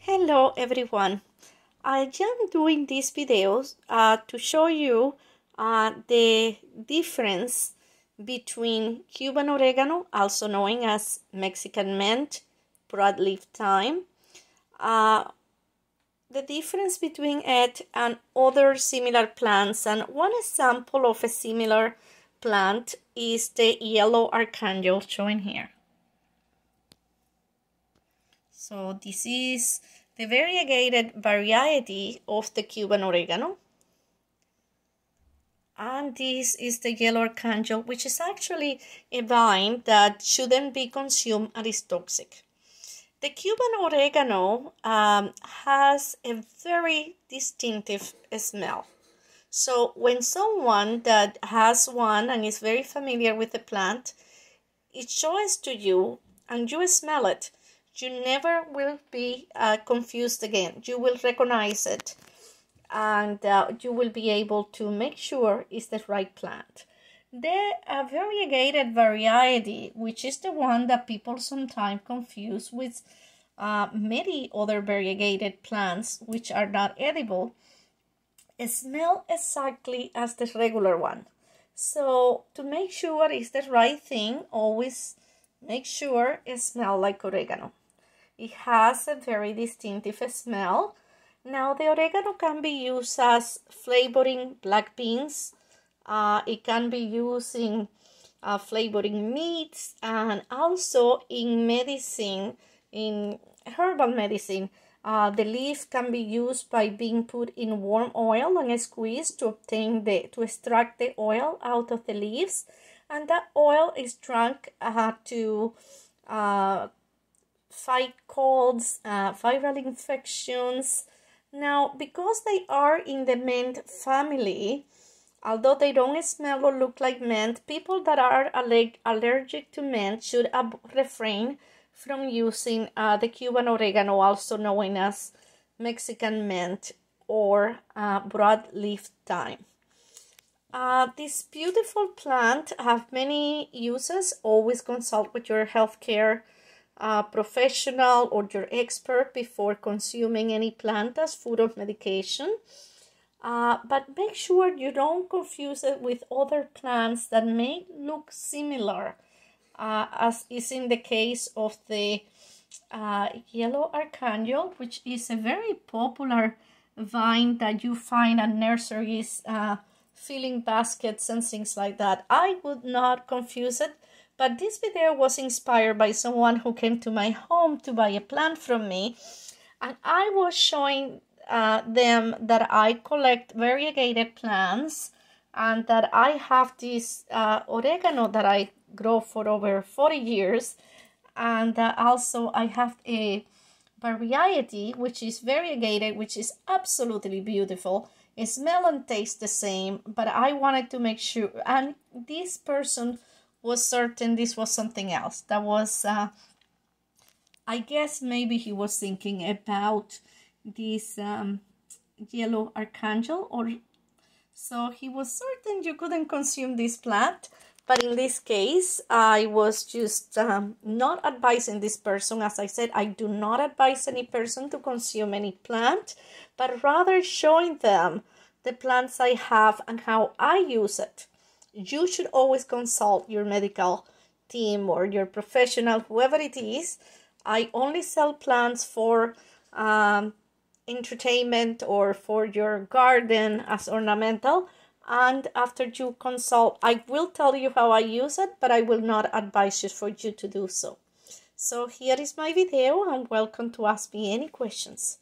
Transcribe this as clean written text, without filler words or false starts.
Hello everyone. I am doing these videos to show you the difference between Cuban oregano, also known as Mexican mint, broadleaf thyme, the difference between it and other similar plants. And one example of a similar plant is the yellow archangel shown here. So this is the variegated variety of the Cuban oregano. And this is the yellow archangel, which is actually a vine that shouldn't be consumed and is toxic. The Cuban oregano has a very distinctive smell. So when someone that has one and is very familiar with the plant, it shows to you and you smell it, you never will be confused again. You will recognize it and you will be able to make sure it's the right plant. The variegated variety, which is the one that people sometimes confuse with many other variegated plants which are not edible, smell exactly as the regular one. So to make sure it's the right thing, always make sure it smells like oregano. It has a very distinctive smell. Now the oregano can be used as flavoring black beans. It can be used in flavoring meats and also in medicine, in herbal medicine. The leaf can be used by being put in warm oil and squeezed to extract the oil out of the leaves, and that oil is drunk to fight colds, viral infections. Now, because they are in the mint family, although they don't smell or look like mint, people that are allergic to mint should refrain from using the Cuban oregano, also known as Mexican mint or broadleaf thyme. This beautiful plant have many uses. Always consult with your healthcare professional or your expert before consuming any plant as food or medication. But make sure you don't confuse it with other plants that may look similar, as is in the case of the yellow archangel, which is a very popular vine that you find at nurseries, filling baskets and things like that. I would not confuse it, but this video was inspired by someone who came to my home to buy a plant from me, and I was showing them that I collect variegated plants and that I have this oregano that I grow for over 40 years, and also I have a variety which is variegated, which is absolutely beautiful. It smells and tastes the same, but I wanted to make sure, and this person was certain this was something else. That was, I guess maybe he was thinking about this yellow archangel, or so he was certain you couldn't consume this plant. But in this case, I was just not advising this person. As I said, I do not advise any person to consume any plant, but rather showing them the plants I have and how I use it. You should always consult your medical team or your professional, whoever it is. I only sell plants for entertainment or for your garden as ornamental. And after you consult, I will tell you how I use it, but I will not advise you for you to do so. So here is my video, and welcome to ask me any questions.